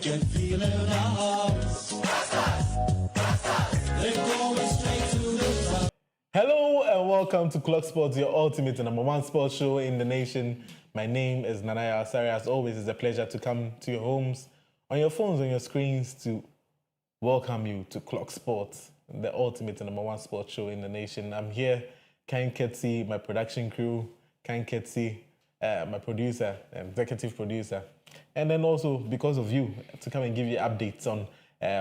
can feel it now. They're going straight to the top. Hello and welcome to Clogsports, your ultimate and #1 sports show in the nation. My name is Nanaya Asari. As always, it's a pleasure to come to your homes, on your phones, on your screens, to welcome you to Clogsports, the ultimate and #1 sports show in the nation. I'm here, Kain Ketsi, my production crew, Kain Ketsi, my producer, executive producer, and then also because of you, to come and give you updates on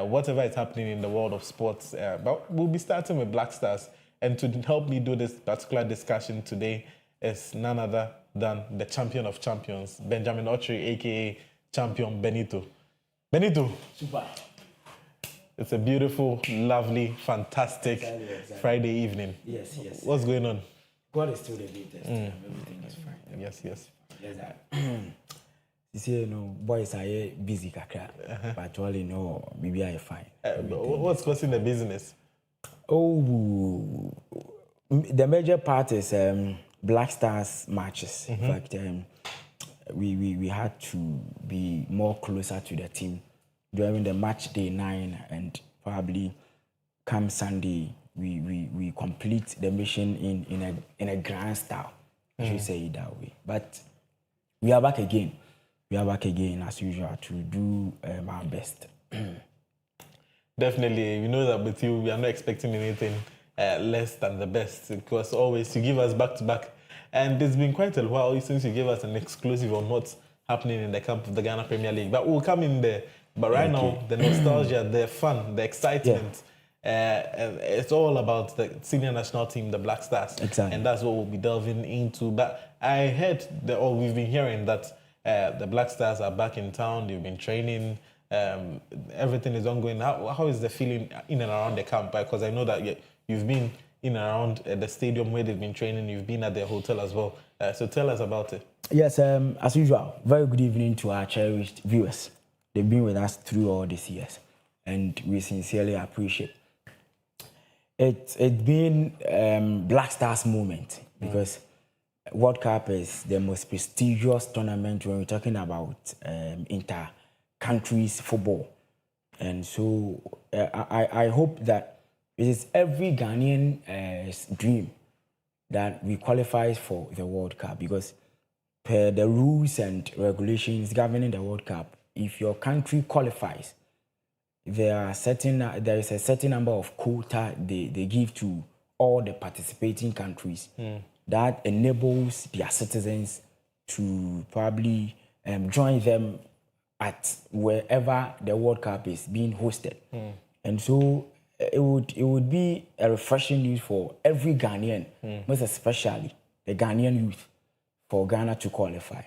whatever is happening in the world of sports. But we'll be starting with Black Stars. And to help me do this particular discussion today is none other than the champion of champions, Benjamin Otri, a.k.a. Champion Benito. Benito. Super. It's a beautiful, lovely, fantastic Exactly. Friday evening. Yes. What's going on? God is still the latest. Everything is fine. Yes. Yes, you see, boys are busy, kakra, but all in all, maybe I fine. What's causing the business? Oh, the major part is Black Stars matches. In fact, we had to be more closer to the team during the match day 9, and probably come Sunday we complete the mission in a grand style. I should say it that way. But we are back again. We are back again as usual to do our best. Definitely, you know that with you, we are not expecting anything less than the best, because always you give us back-to-back. And it's been quite a while since you gave us an exclusive on what's happening in the camp of the Ghana Premier League. But we'll come in there. But right now, the nostalgia, the fun, the excitement, it's all about the senior national team, the Black Stars. Exactly. And that's what we'll be delving into. But I heard, we've been hearing that the Black Stars are back in town, they've been training, everything is ongoing. How is the feeling in and around the camp? Because I know that you've been in and around the stadium where they've been training, you've been at their hotel as well. So tell us about it. Yes, as usual, very good evening to our cherished viewers. They've been with us through all these years, and we sincerely appreciate it. It's been Black Stars moment, because World Cup is the most prestigious tournament when we're talking about inter-countries football. And so I hope that it is every Ghanaian's dream that we qualify for the World Cup, because per the rules and regulations governing the World Cup, if your country qualifies, there is a certain number of quota they give to all the participating countries that enables their citizens to probably join them at wherever the World Cup is being hosted. And so it would be a refreshing news for every Ghanaian, most especially the Ghanaian youth, for Ghana to qualify.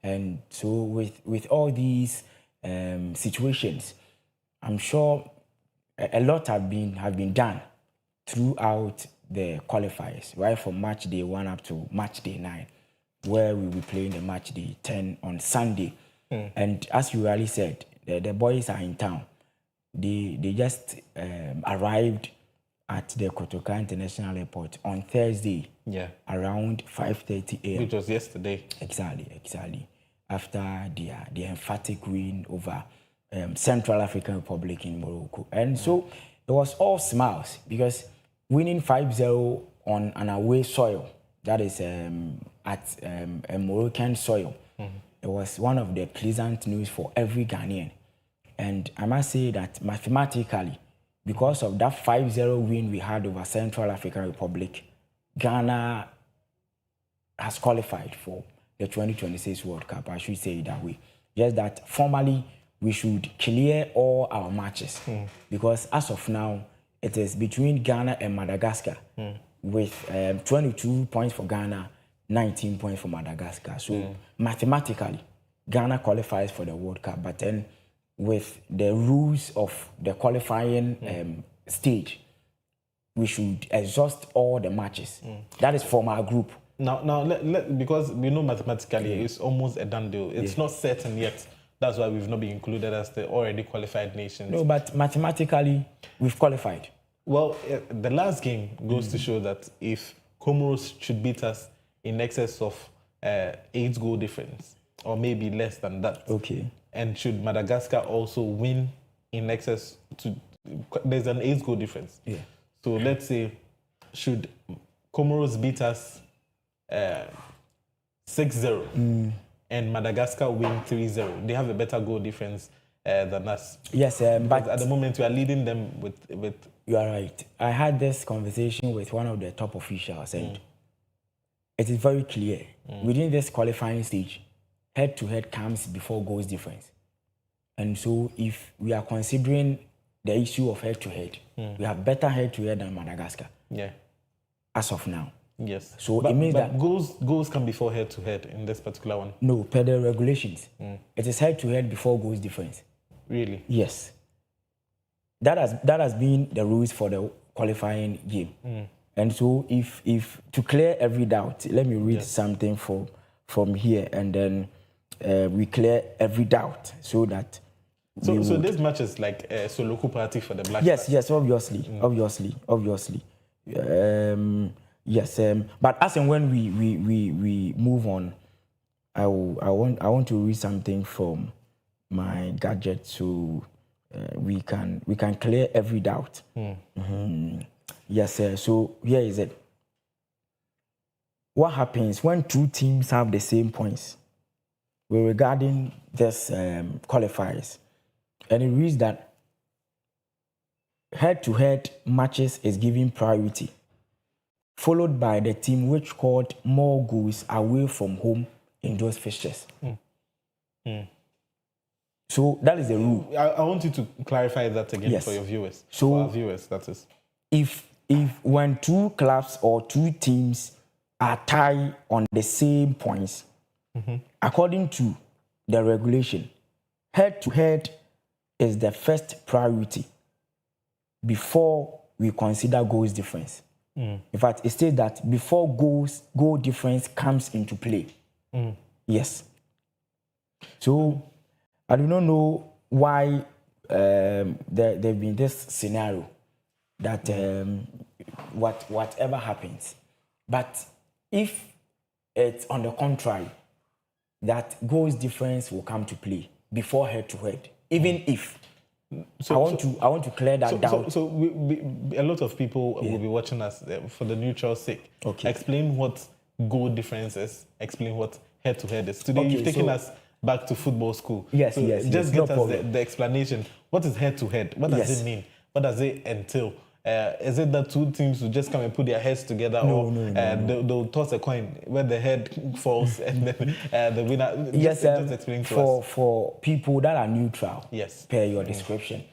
And so with all these situations, I'm sure a lot have been done throughout the qualifiers, right from match day 1 up to match day 9, where we'll be playing the match day 10 on Sunday. And as you already said, the boys are in town. They just arrived at the Kotoka International Airport on Thursday, around 5:30 a.m. Which was yesterday. Exactly. After the emphatic win over Central African Republic in Morocco. And so it was all smiles, because winning 5-0 on an away soil, that is at a Moroccan soil, it was one of the pleasant news for every Ghanaian. And I must say that mathematically, because of that 5-0 win we had over Central African Republic, Ghana has qualified for the 2026 World Cup. I should say it that way. Just that formally, we should clear all our matches, because as of now, it is between Ghana and Madagascar, with 22 points for Ghana, 19 points for Madagascar. So mathematically, Ghana qualifies for the World Cup, but then with the rules of the qualifying stage, we should exhaust all the matches. That is from our group. Now, because we know mathematically it's almost a done deal. It's not certain yet. That's why we've not been included as the already qualified nations. No, but mathematically, we've qualified. Well, the last game goes to show that if Comoros should beat us in excess of 8 goal difference, or maybe less than that, okay, And should Madagascar also win in excess to? There's an 8-goal difference. Yeah. So let's say, should Comoros beat us 6-0 and Madagascar win 3-0, they have a better goal difference than us. Yes, But but at the moment we are leading them with. you are right. I had this conversation with one of the top officials, and it is very clear within this qualifying stage, head-to-head comes before goals difference. And so, if we are considering the issue of head-to-head, we have better head-to-head than Madagascar. Yeah. As of now. Yes. So it means that goals come before head-to-head in this particular one. No, per the regulations, it is head-to-head before goals difference. Really? Yes. That has been the rules for the qualifying game. And so if to clear every doubt, let me read something from here, and then we clear every doubt so that so this match is like a Soloku party for the Black Yes, Stars. yes, obviously. Yes, but as and when we move on, I want to read something from my gadget so we can clear every doubt. Yes, sir. So here is it. What happens when two teams have the same points? We're regarding this qualifiers, and it reads that head-to-head matches is given priority, followed by the team which scored more goals away from home in those fixtures. So that is the rule. I want you to clarify that again for your viewers. So for our viewers, that is. If when two clubs or two teams are tied on the same points, according to the regulation, head-to-head is the first priority before we consider goals difference. In fact, it states that before goal difference comes into play. Yes. So I do not know why there's been this scenario that whatever happens, but if it's on the contrary, that goals difference will come to play before head-to-head, even if. I want to clear that doubt. So a lot of people will be watching us for the neutral sake. Okay. Explain what goal difference is. Explain what head-to-head is. Today you've taken us back to football school. Yes, so yes. Just yes, get no us the explanation. What is head-to-head? What does it mean? What does it entail? Is it that two teams will just come and put their heads together, No. they'll toss a coin where the head falls and then the winner? Yes, just explain to us. For people that are neutral, yes, per your description,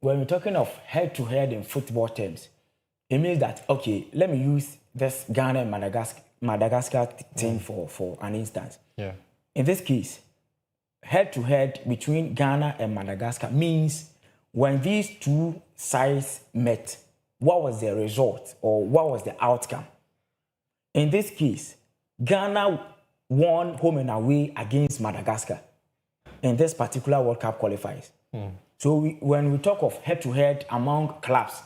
when we're talking of head-to-head in football terms, it means that, okay, let me use this Ghana and Madagascar thing for an instance. Yeah. In this case, head-to-head between Ghana and Madagascar means when these two sides met, what was the result or what was the outcome? In this case, Ghana won home and away against Madagascar in this particular World Cup qualifiers. So when we talk of head-to-head among clubs,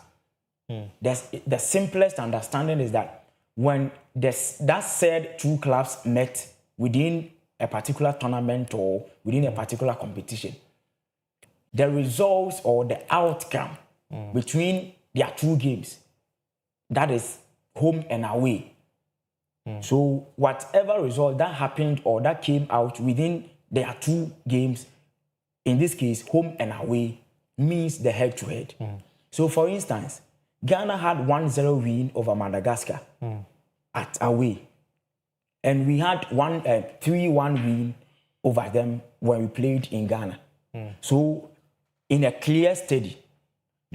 the simplest understanding is that when that said two clubs met within a particular tournament or within a particular competition, the results or the outcome between their two games, that is home and away. So whatever result that happened or that came out within their two games, in this case, home and away, means the head-to-head. So for instance, Ghana had 1-0 win over Madagascar at away. And we had 3-1 win over them when we played in Ghana. So in a clear study,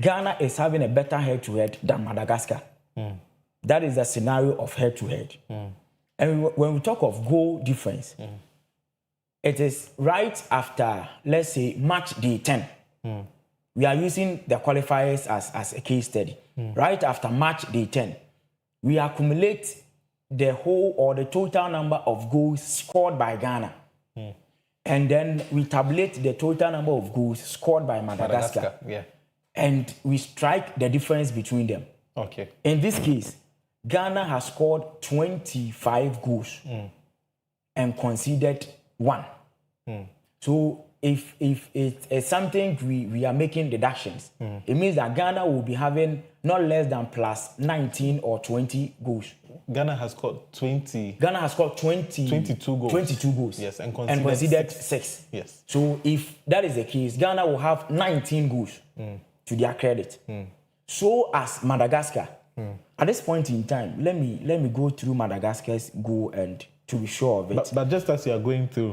Ghana is having a better head-to-head than Madagascar. That is the scenario of head-to-head. And when we talk of goal difference, it is right after, let's say, match day 10. We are using the qualifiers as a case study. Right after match day 10, we accumulate the whole or the total number of goals scored by Ghana. And then we tabulate the total number of goals scored by Madagascar. Yeah. And we strike the difference between them. Okay. In this case, Ghana has scored 25 goals and conceded 1. So if it's something we are making deductions, it means that Ghana will be having not less than plus 19 or 20 goals. Ghana has scored 20. Ghana has scored 22 goals. 22 goals. Yes, and conceded six. Yes. So if that is the case, Ghana will have 19 goals to their credit. So as Madagascar. At this point in time, let me go through Madagascar's goal and to be sure of it. But just as you are going through,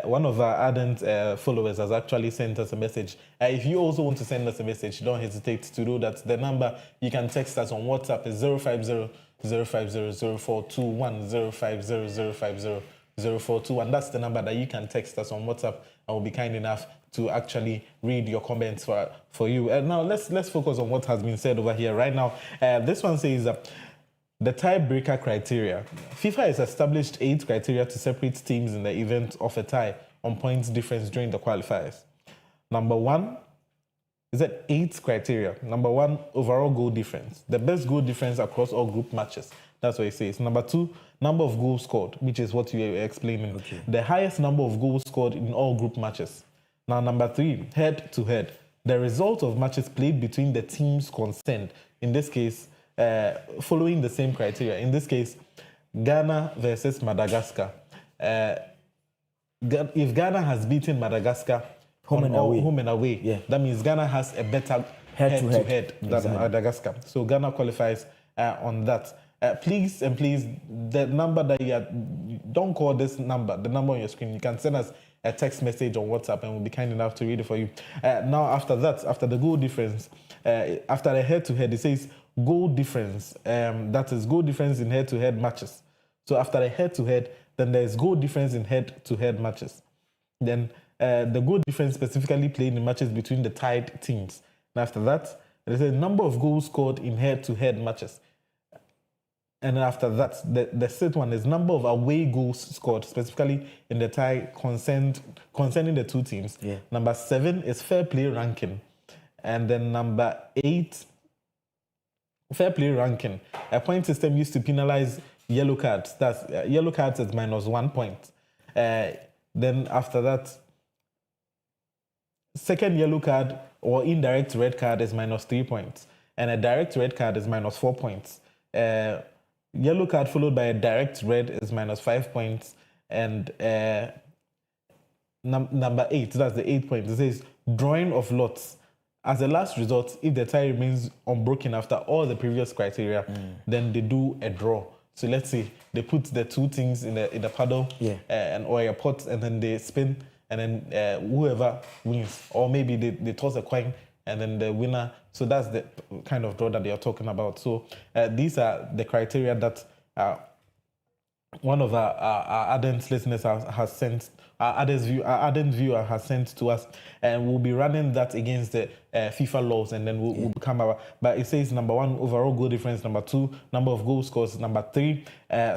one of our ardent followers has actually sent us a message. If you also want to send us a message, don't hesitate to do that. The number you can text us on WhatsApp is 050 050 0421 050 050 0421. That's the number that you can text us on WhatsApp. I will be kind enough to actually read your comments for you. Now let's focus on what has been said over here right now. This one says the tiebreaker criteria. FIFA has established 8 criteria to separate teams in the event of a tie on points difference during the qualifiers. Number 1 is that 8 criteria. Number 1, overall goal difference. The best goal difference across all group matches. That's what it says. Number 2, number of goals scored, which is what you were explaining. Okay. The highest number of goals scored in all group matches. Now, number 3, head-to-head. The result of matches played between the teams concerned. In this case, following the same criteria. In this case, Ghana versus Madagascar. If Ghana has beaten Madagascar home and away, that means Ghana has a better head-to-head than Madagascar. So Ghana qualifies on that. Please, the number that you are, don't call this number, the number on your screen. You can send us a text message on WhatsApp and we'll be kind enough to read it for you. Now, after that, after the goal difference, after the head-to-head, it says goal difference. That is goal difference in head-to-head matches. So after the head-to-head, then there is goal difference in head-to-head matches. Then the goal difference specifically played in matches between the tied teams. And after that, there is a number of goals scored in head-to-head matches. And then after that, the third one is number of away goals scored, specifically in the tie concerning the 2 teams. Yeah. Number 7 is fair play ranking. And then number 8, fair play ranking. A point system used to penalize yellow cards. That's yellow cards is minus 1 point. Then after that, second yellow card or indirect red card is minus 3 points. And a direct red card is minus 4 points. Yellow card followed by a direct red is minus 5 points. And number 8, that's the 8 points. It says drawing of lots. As a last resort, if the tie remains unbroken after all the previous criteria, then they do a draw. So let's say they put the 2 things in the paddle or a pot, and then they spin, and then whoever wins, or maybe they toss a coin, and then the winner. So that's the kind of draw that they are talking about. So these are the criteria that one of our ardent listeners has sent. Our ardent viewer has sent to us, and we'll be running that against the FIFA laws, and then we'll become our. But it says number 1 overall goal difference, number 2 number of goals scored, number 3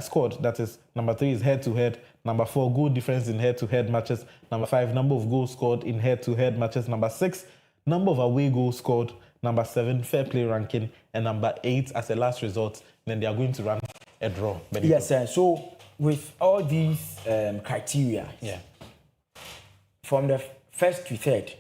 scored. That is number 3 is head-to-head. Number 4 goal difference in head-to-head matches. Number 5 number of goals scored in head-to-head matches. Number 6 number of away goals scored. Number 7 fair play ranking, and number 8 as a last resort. Then they are going to run a draw. Benito. Yes, sir. So with all these criteria, from the first to third,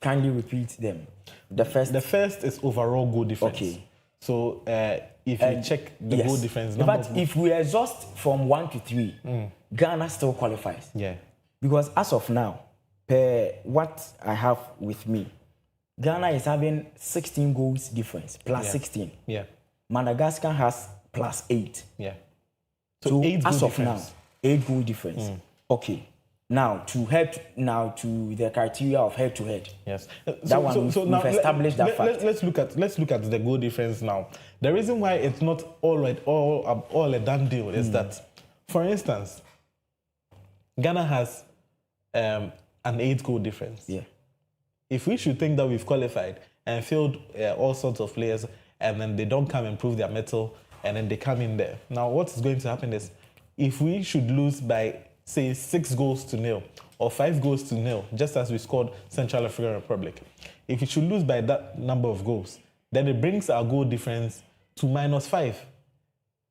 kindly repeat them. The first is overall goal difference. Okay. So if you check the goal difference, but if we exhaust from 1 to 3, Ghana still qualifies. Yeah. Because as of now, per what I have with me, Ghana is having 16 goals difference, plus 16. Yeah. Madagascar has plus 8. Yeah. So as of now, 8 goal difference. Okay. Now to the criteria of head to head. Yes. We've established that fact. Let's look at the goal difference now. The reason why it's not all a done deal is that, for instance, Ghana has an 8 goal difference. Yeah. If we should think that we've qualified and filled all sorts of players, and then they don't come and prove their mettle, and then they come in there. Now, what is going to happen is, if we should lose by, say, 6-0 or 5-0, just as we scored Central African Republic, if we should lose by that number of goals, then it brings our goal difference to -5.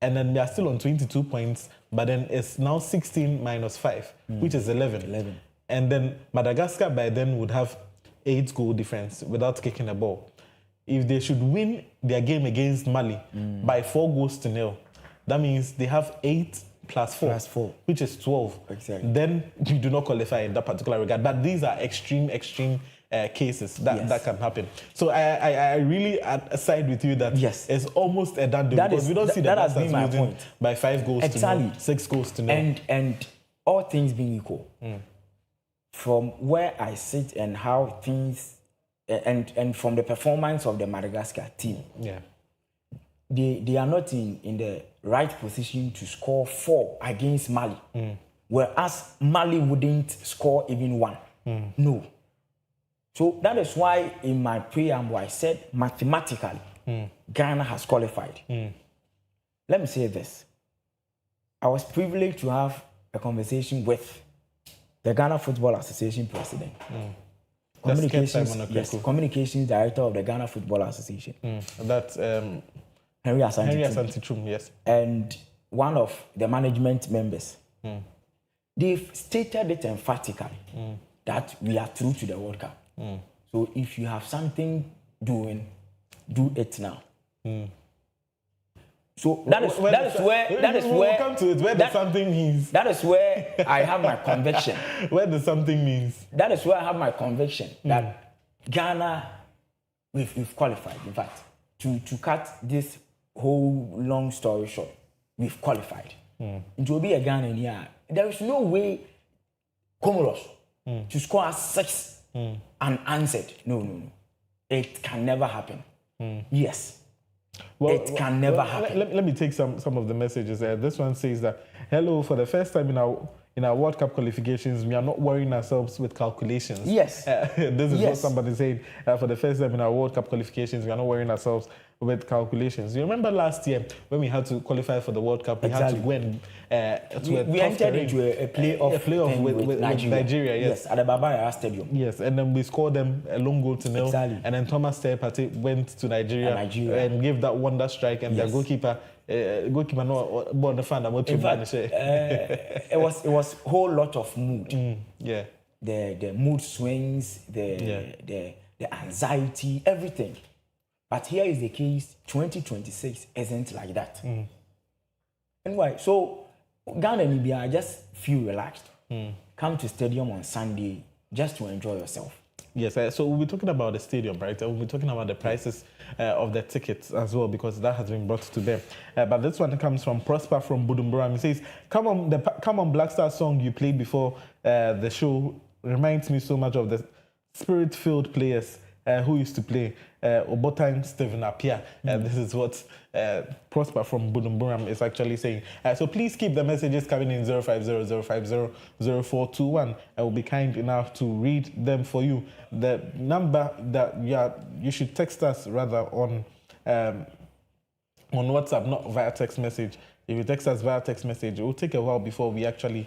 And then we are still on 22 points, but then it's now 16 minus 5, which is 11. and then Madagascar by then would have 8 goal difference without kicking a ball. If they should win their game against Mali by 4-0, that means they have 8 plus 4, which is 12. Exactly. Then you do not qualify in that particular regard. But these are extreme cases that can happen. So I really side with you that it's almost a done deal because we don't see the Masters losing by 5 goals to 0, 6 goals to 0. And all things being equal, from where I sit and how things, and from the performance of the Madagascar team, they are not in the right position to score 4 against Mali, whereas Mali wouldn't score even 1. No. So that is why in my preamble I said mathematically Ghana has qualified. Let me say this. I was privileged to have a conversation with the Ghana Football Association president. Communications director of the Ghana Football Association. That's Henry Asante Trum, yes. And one of the management members. They've stated it emphatically that we are through to the World Cup. So if you have something doing, do it now. So that is where come to it. Where the something means. That is where I have my conviction. Where the something means. That is where I have my conviction that Ghana, we've qualified. In fact, to cut this whole long story short, we've qualified. It will be a Ghana here. There is no way Comoros to score 6 unanswered. No. It can never happen. Yes. Well, it can never happen. Let me take some of the messages there. This one says that, hello, for the first time in our World Cup qualifications, we are not worrying ourselves with calculations. Yes. This is what somebody said. For the first time in our World Cup qualifications, we are not worrying ourselves with calculations. You remember last year when we had to qualify for the World Cup, we had to go and we entered into a playoff with Nigeria. Yes, at the Baba Yara Stadium. Yes, and then we scored them a long goal to 0. Exactly. And then Thomas Partey went to Nigeria and gave that wonder strike, and their goalkeeper no born the fan. In fact, it was a whole lot of mood. The mood swings, the anxiety, everything. But here is the case, 2026 isn't like that. Anyway, so Ghana and Libya just feel relaxed. Come to stadium on Sunday just to enjoy yourself. Yes, so we'll be talking about the stadium, right? We'll be talking about the prices of the tickets as well, because that has been brought to bear. But this one comes from Prosper from Bujumbura. He says, "Come on, Black Star song you played before the show reminds me so much of the spirit-filled players who used to play Obotan Stephen Appiah." This is what Prosper from Bujumbura is actually saying. So please keep the messages coming in 0500500421. I will be kind enough to read them for you. The number that you should text us rather on WhatsApp, not via text message. If you text us via text message, it will take a while before we actually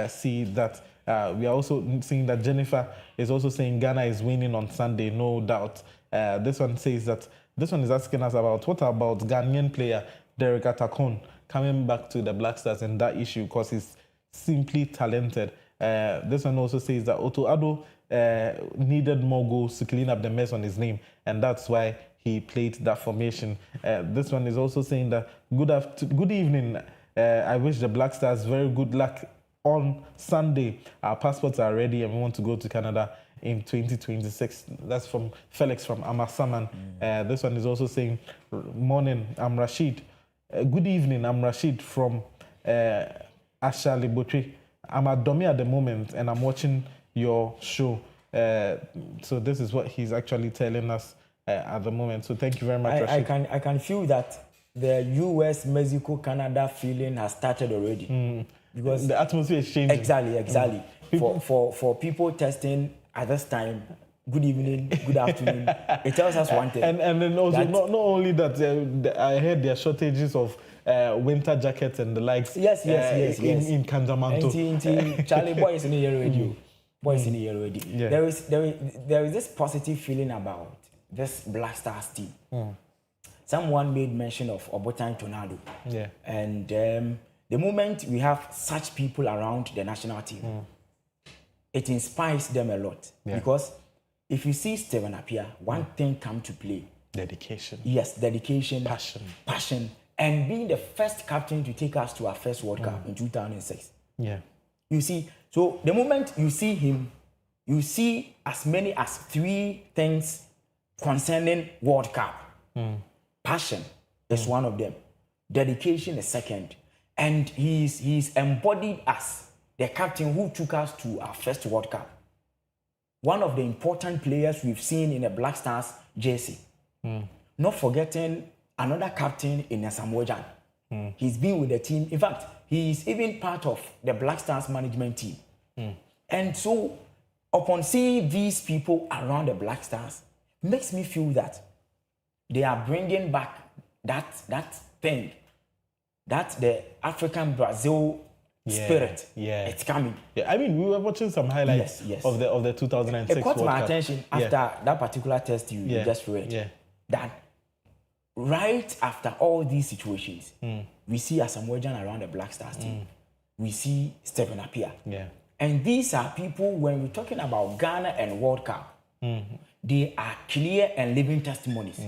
see that. We are also seeing that Jennifer is also saying Ghana is winning on Sunday, no doubt. This one says that, this one is asking us what about Ghanaian player Derek Atakon coming back to the Black Stars and that issue, because he's simply talented. This one also says that Otto Addo needed more goals to clean up the mess on his name, and that's why he played that formation. This one is also saying that good evening. I wish the Black Stars very good luck on Sunday. Our passports are ready and we want to go to Canada in 2026. That's from Felix from Amasaman. This one is also saying, morning, I'm Rashid. Good evening, I'm Rashid from Ashali Botri. I'm at Domi at the moment and I'm watching your show. So this is what he's actually telling us at the moment. So thank you very much, Rashid. I can feel that the US, Mexico, Canada feeling has started already. Because the atmosphere is changing. Exactly. For people testing at this time, good evening, good afternoon, it tells us one thing. And then also, not only that, I heard there are shortages of winter jackets and the likes. Yes. In Kanjamanto. Charlie, boy is in the year radio. Yeah. There is this positive feeling about this Black Stars team. Someone made mention of Obotan Tornado. Yeah. And the moment we have such people around the national team, it inspires them a lot. Because if you see Stephen Appiah, one thing come to play. Dedication. Yes, dedication. Passion. And being the first captain to take us to our first World Cup in 2006. Yeah. You see, so the moment you see him, you see as many as 3 things concerning World Cup. Passion is one of them. Dedication is second. And he's embodied as the captain who took us to our first World Cup. One of the important players we've seen in the Black Stars jersey. Not forgetting another captain in Samoa. He's been with the team. In fact, he's even part of the Black Stars management team. And so, upon seeing these people around the Black Stars, makes me feel that they are bringing back that thing, that the African Brazil spirit. Yeah. It's coming. Yeah, I mean, we were watching some highlights of the 2006 It caught World my Cup. attention after that particular test you just read. Yeah. That right after all these situations, we see a Samoan around the Black Stars team. We see Stephen Appiah. Yeah. And these are people, when we're talking about Ghana and World Cup, they are clear and living testimonies.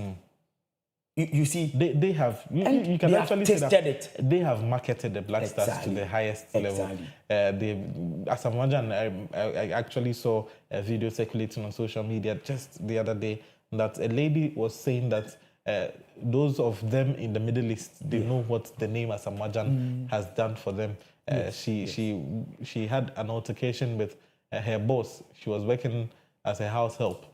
You see, they have, you and can they actually have say tasted that it. they have marketed the Black Stars to the highest level. As a Majan, I actually saw a video circulating on social media just the other day that a lady was saying that those of them in the Middle East, they know what the name Asamajan has done for them. She had an altercation with her boss. She was working as a house help,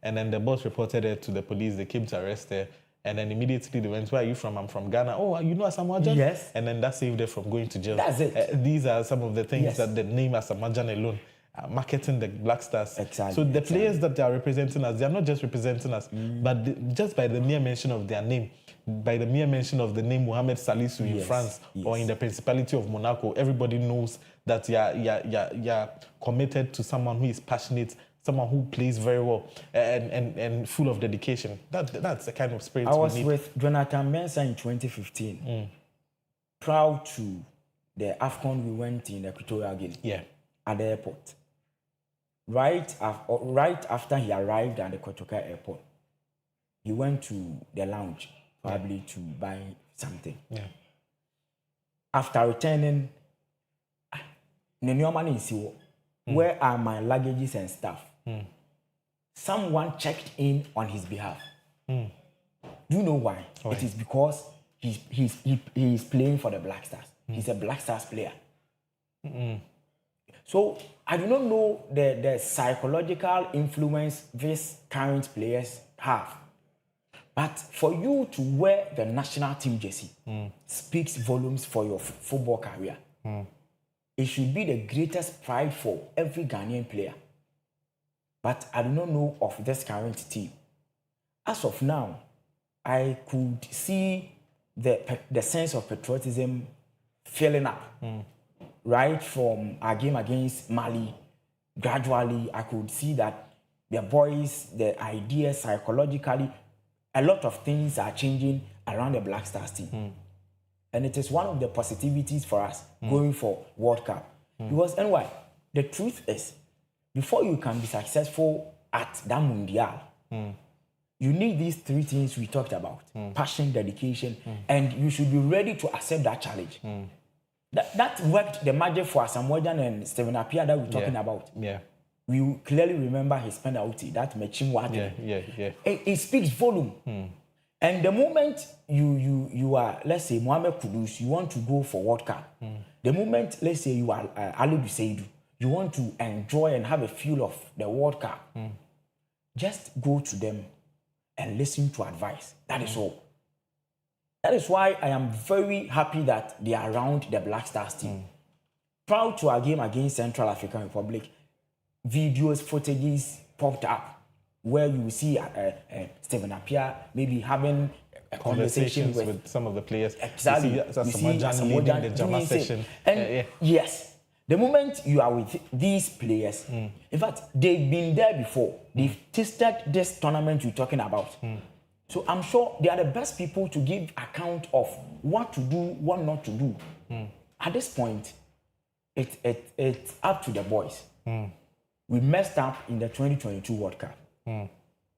and then the boss reported her to the police. They came to arrest her, and then immediately they went, "Where are you from?" "I'm from Ghana." "Oh, you know Asamajan?" Yes. And then that saved her from going to jail. That's it. These are some of the things that the name Asamajan alone. Marketing the Black Stars. Exactly. So the players that they are representing us, they are not just representing us, but just by the mere mention of their name, by the mere mention of the name Mohamed Salisu in France or in the Principality of Monaco, everybody knows that you're committed to someone who is passionate, someone who plays very well and full of dedication. That's the kind of spirit I was we need. with Jonathan Mensah in 2015. Proud to the AFCON we went in Equatorial Guinea. Yeah. At the airport. Right after he arrived at the Kotoka airport, he went to the lounge, probably to buy something. Yeah. After returning, where are my luggages and stuff? Someone checked in on his behalf. Do you know why? It is because he's playing for the Black Stars. He's a Black Stars player. So I do not know the psychological influence these current players have. But for you to wear the national team jersey speaks volumes for your football career. It should be the greatest pride for every Ghanaian player. But I do not know of this current team. As of now, I could see the sense of patriotism filling up. Right from our game against Mali, gradually I could see that the boys, the ideas psychologically, a lot of things are changing around the Black Stars team. And it is one of the positivities for us going for World Cup. Because anyway, the truth is, before you can be successful at that Mundial, you need these 3 things we talked about. Passion, dedication, and you should be ready to accept that challenge. That worked the magic for Asamoah and Stephen Appiah that we're talking about. Yeah. We clearly remember his penalty, that Mechim Wadi. Yeah. It speaks volume. And the moment you are, let's say, Mohamed Kudus, you want to go for World Cup. The moment, let's say, you are Alou Seidu, you want to enjoy and have a feel of the World Cup. Just go to them and listen to advice. That is all. That is why I am very happy that they are around the Black Stars team. Proud to our game against Central African Republic. Videos, footages popped up where you will see Stephen Appiah maybe having a conversation with some of the players. Exactly. You see Asamoah leading the Jama session. And yes, the moment you are with these players, in fact, they've been there before. They've tasted this tournament you're talking about. So I'm sure they are the best people to give account of what to do, what not to do. At this point, it's up to the boys. we messed up in the 2022 World Cup.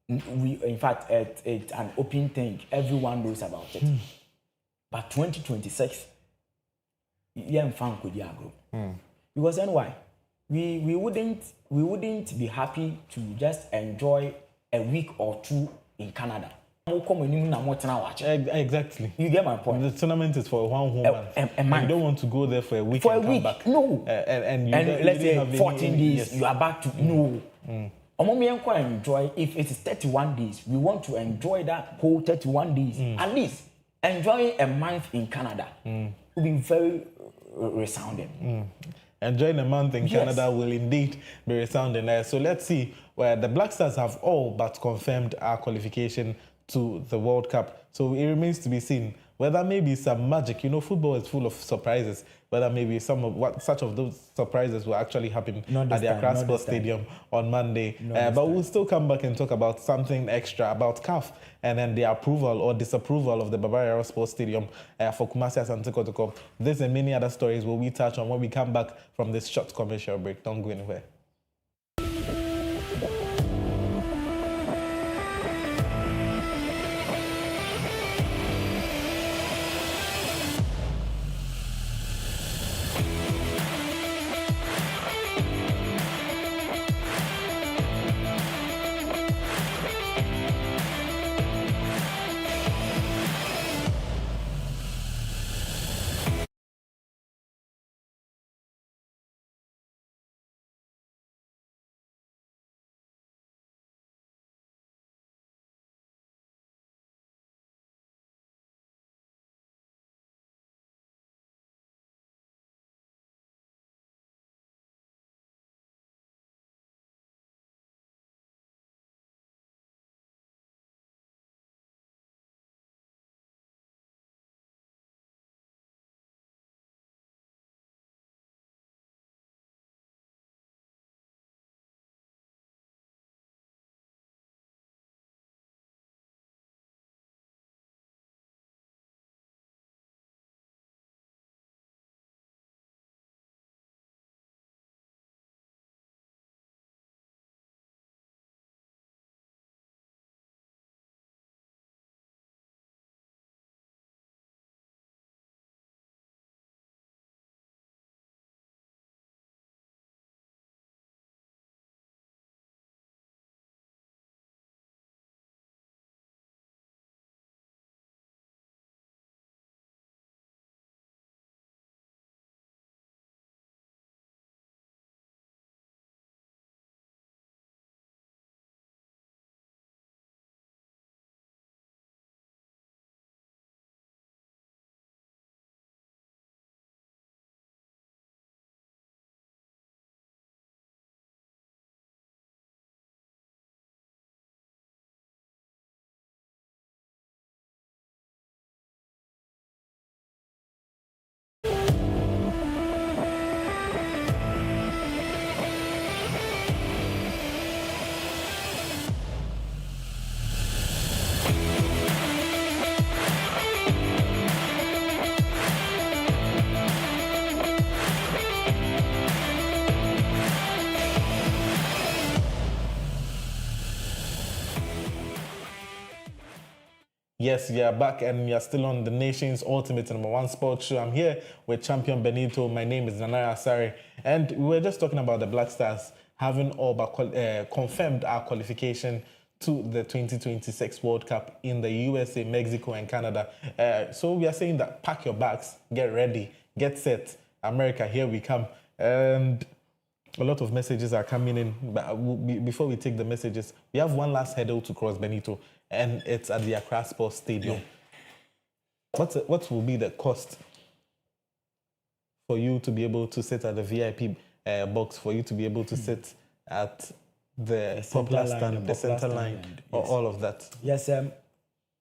In fact, it's an open thing. Everyone knows about it. But 2026, yeah, fan could go. Because anyway, we wouldn't be happy to just enjoy a week or two in Canada. Exactly. You get my point. The tournament is for one whole month. A month. You don't want to go there for a week For and a come week, back. no. And Let's say have 14 days, yes. you are back to no. Enjoy. If it is 31 days, we want to enjoy that whole 31 days. At least enjoy a month in Canada will be very resounding. Enjoying a month in Canada will indeed be resounding. So let's see where the Black Stars have all but confirmed our qualification to the World Cup. So it remains to be seen whether maybe some magic. You know, football is full of surprises. Whether maybe such of those surprises will actually happen at the Accra Sports Stadium on Monday. But we'll still come back and talk about something extra about CAF and then the approval or disapproval of the Bavaria Sports Stadium for Kumasi Asante Kotoko. This and many other stories will we touch on when we come back from this short commercial break. Don't go anywhere. Yes, we are back and we are still on the nation's ultimate #1 sports show. I'm here with champion Benito. My name is Nanaya Asare. And we were just talking about the Black Stars having all but confirmed our qualification to the 2026 World Cup in the USA, Mexico, and Canada. So we are saying that pack your bags, get ready, get set. America, here we come. And a lot of messages are coming in, but before we take the messages, we have one last hurdle to cross, Benito, and it's at the Accra Sports Stadium. Yeah. What will be the cost for you to be able to sit at the VIP box, for you to be able to sit at the popular stand, the center line, or all of that? Yes,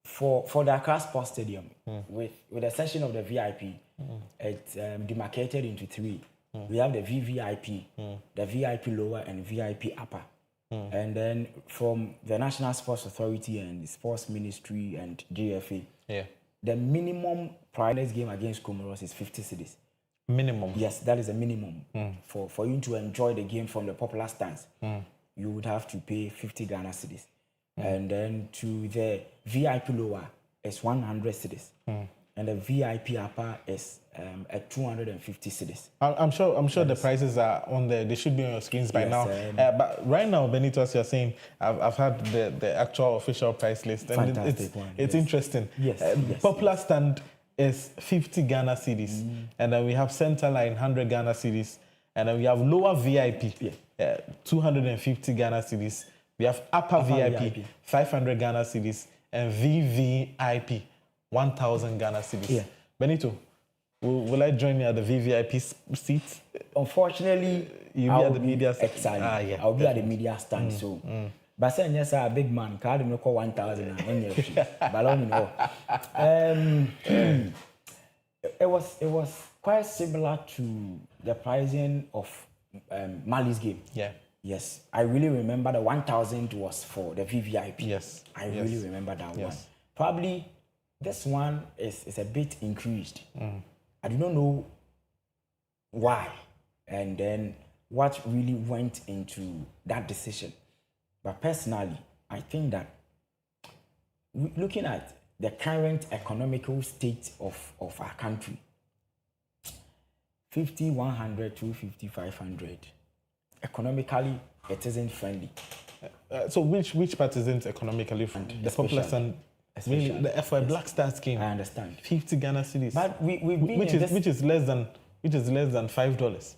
for the Accra Sports Stadium, with a section of the VIP, it's demarcated into three. We have the VVIP, the VIP lower and VIP upper. And then from the National Sports Authority and the Sports Ministry and GFA, the minimum prize game against Comoros is 50 cedis. Minimum. Yes, that is a minimum for you to enjoy the game from the popular stands. You would have to pay 50 Ghana cedis, and then to the VIP lower is 100 cedis, and the VIP upper is at 250 cedis. I'm sure the prices are on there. They should be on your screens by Yes, now. But right now, Benito, as you're saying, I've had the actual official price list, and Fantastic one, it's yes. interesting. Yes, Popular stand is 50 Ghana cedis, and then we have center line 100 Ghana cedis, and then we have lower VIP 250 Ghana cedis. We have upper VIP 500 Ghana cedis, and VVIP 1,000 Ghana cedis. Yeah. Benito, will I join you at the VVIP seat? Unfortunately, You'll be at the media stand. Exactly. Yeah, I'll be at the media stand. So, but saying yes, a big man. Card me call 1,000 on your feet. But let me know. It was quite similar to the pricing of Mali's game. Yeah. Yes, I really remember the 1,000 was for the VVIP. Yes. I really remember that one. Yes. Probably this one is a bit increased. I do not know why and then what really went into that decision. But personally, I think that looking at the current economical state of our country, 50, 100, 250, 500, economically, it isn't friendly. So which part isn't economically friendly? The popular stand, really, the FY Black Star scheme. I understand. 50 Ghana cedis. But we've been which is less than $5.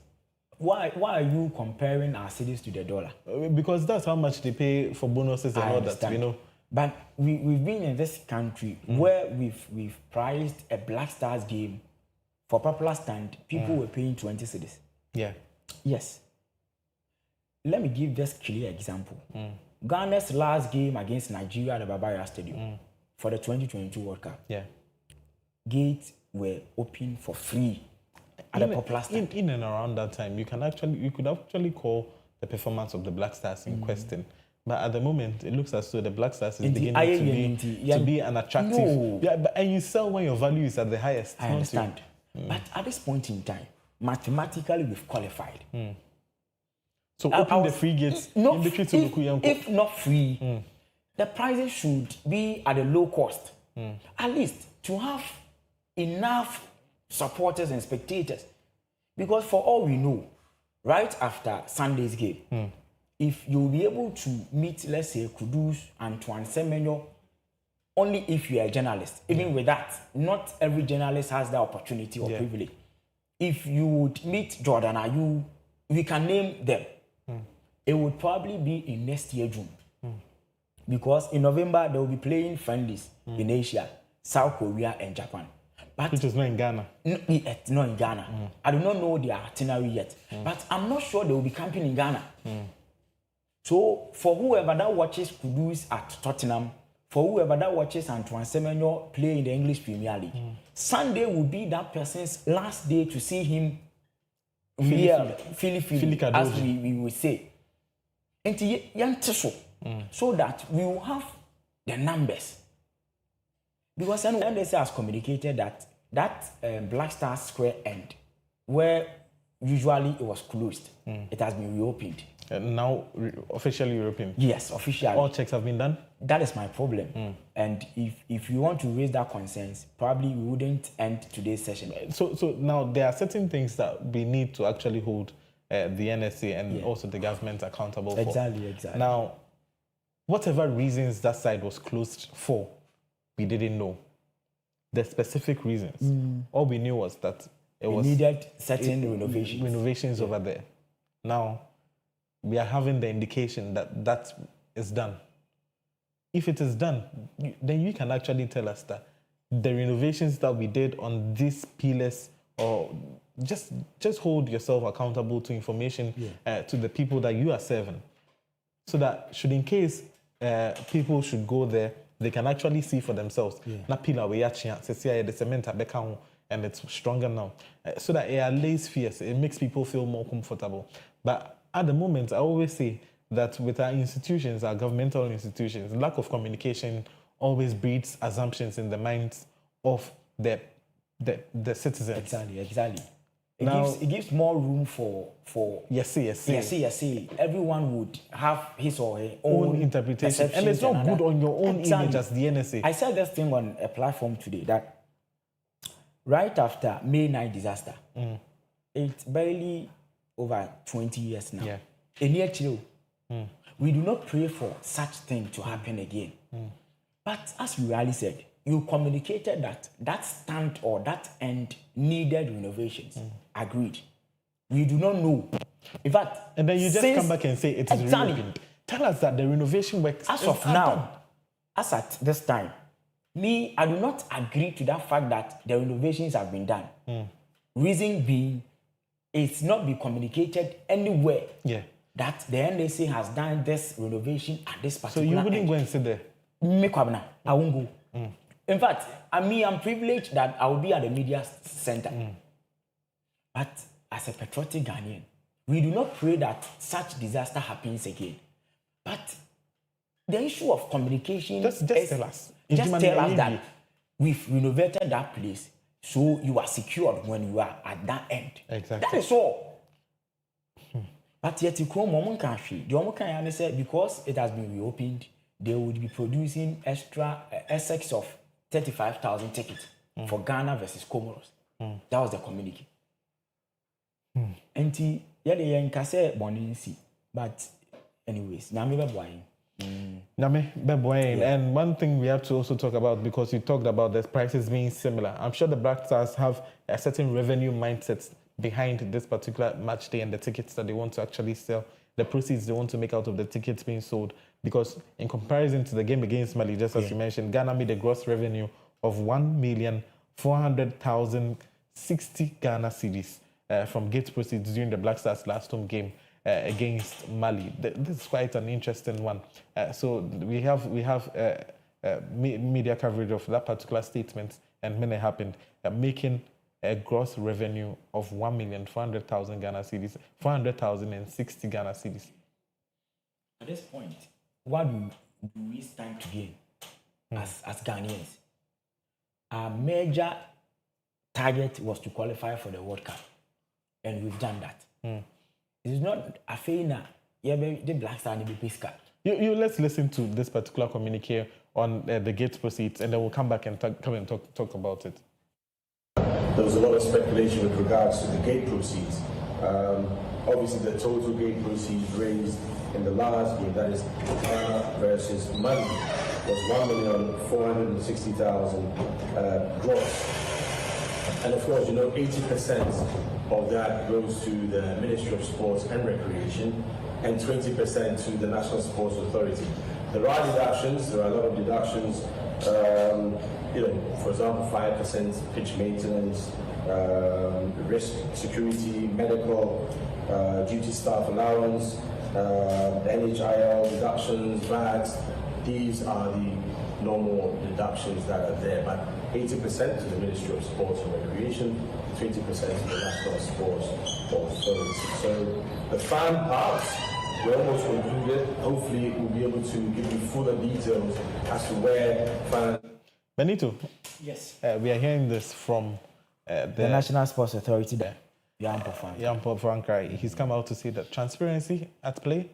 Why are you comparing our cities to the dollar? Because that's how much they pay for bonuses and all that, you know. But we've been in this country where we've priced a Black Stars game for popular stand. People were paying 20 cedis. Yeah. Yes. Let me give this clear example. Ghana's last game against Nigeria at the Barbara Stadium for the 2022 World Cup. Yeah. Gates were open for free at the popular stand. In and around that time, you could actually call the performance of the Black Stars in question. But at the moment, it looks as though the Black Stars is beginning to be an attractive. No. Yeah, and you sell when your value is at the highest. I understand. But at this point in time, mathematically, we've qualified. So open the free gates in between to Lukuyanko. If not free, the prices should be at a low cost. At least to have enough supporters and spectators. Because for all we know, right after Sunday's game, if you'll be able to meet, let's say, Kudus and Tuan Semenyo, only if you are a journalist. Even with that, not every journalist has that opportunity or privilege. If you would meet Jordan Ayew, we can name them. It would probably be in next year June. Because in November, they will be playing friendlies in Asia, South Korea and Japan. But which is not in Ghana. Not in Ghana. I do not know their itinerary yet. But I'm not sure they will be camping in Ghana. So for whoever that watches Kudus at Tottenham, for whoever that watches Antoine Semenyo play in the English Premier League, Sunday will be that person's last day to see him real, Philly, as we will say. So that we will have the numbers. Because NDC has communicated that Black Star Square end, where usually it was closed, it has been reopened. Now officially reopened? Yes, officially. All checks have been done? That is my problem. And if you want to raise that concerns, probably we wouldn't end today's session. So now there are certain things that we need to actually hold the NSA and also the government accountable for. Exactly. Now, whatever reasons that side was closed for, we didn't know the specific reasons. All we knew was that it needed certain renovations over there. Now, we are having the indication that that is done. If it is done, then you can actually tell us that the renovations that we did on these pillars, or just hold yourself accountable to information to the people that you are serving, so that should in case people should go there, they can actually see for themselves. Na pillar we the cement and it's stronger now, so that it allays fears. It makes people feel more comfortable. But at the moment, I always say that with our institutions, our governmental institutions, lack of communication always breeds assumptions in the minds of the citizens. Exactly. It gives more room for yes. everyone would have his or her Own interpretation, and it's not good on your own image as the NSA. I said this thing on a platform today that right after May 9 disaster, it's barely over 20 years now. Yeah. And yet, we do not pray for such thing to happen again. But as you rightly said, you communicated that stand or that end needed renovations. Agreed. We do not know. In fact, And then you just come back and say it is reopened. Tell us that the renovation works. As of now, as at this time, I do not agree to that fact that the renovations have been done. Reason being, it's not been communicated anywhere that the NSA has done this renovation at this particular. So you wouldn't go and sit there? I won't go. In fact, I'm privileged that I will be at the media center. But as a patriotic Ghanaian, we do not pray that such disaster happens again. But the issue of communication just tell us. Just tell us that we've renovated that place, so you are secured when you are at that end. Exactly. That is all. But yet, the Omo said because it has been reopened, they would be producing excess of 35,000 tickets for Ghana versus Comoros. That was the communique. And but anyways, and one thing we have to also talk about, because you talked about the prices being similar, I'm sure the Black Stars have a certain revenue mindset behind this particular match day and the tickets that they want to actually sell, the proceeds they want to make out of the tickets being sold. Because in comparison to the game against Mali, just as you mentioned, Ghana made a gross revenue of 1,400,060 Ghana cedis from gate proceeds during the Black Stars' last home game against Mali. This is quite an interesting one. So we have media coverage of that particular statement, and when it happened, making a gross revenue of 1,400,000 Ghana cedis, 400,060 Ghana cedis. At this point, what do we stand to gain as Ghanaians? Our major target was to qualify for the World Cup, and we've done that. It is not a failure. The Black Star and the Pisca. Let's listen to this particular communique on the gate proceeds, and then we'll come back and talk about it. There was a lot of speculation with regards to the gate proceeds. Obviously, the total gate proceeds raised in the last game, that is Ghana versus Mali, was 1,460,000 gross. And of course, 80% of that goes to the Ministry of Sports and Recreation, and 20% to the National Sports Authority. There are deductions. There are a lot of deductions. For example, 5% pitch maintenance, risk, security, medical, duty staff allowance, NHIL deductions, VATs. These are the normal deductions that are there, but 80% to the Ministry of Sports and Recreation, 20% to the National Sports Authority. So the fan parts, we're almost concluded. Hopefully we'll be able to give you fuller details as to where fans... Benito. Yes. We are hearing this from the National Sports Authority there. Yampo Frankai. He's come out to say that transparency at play.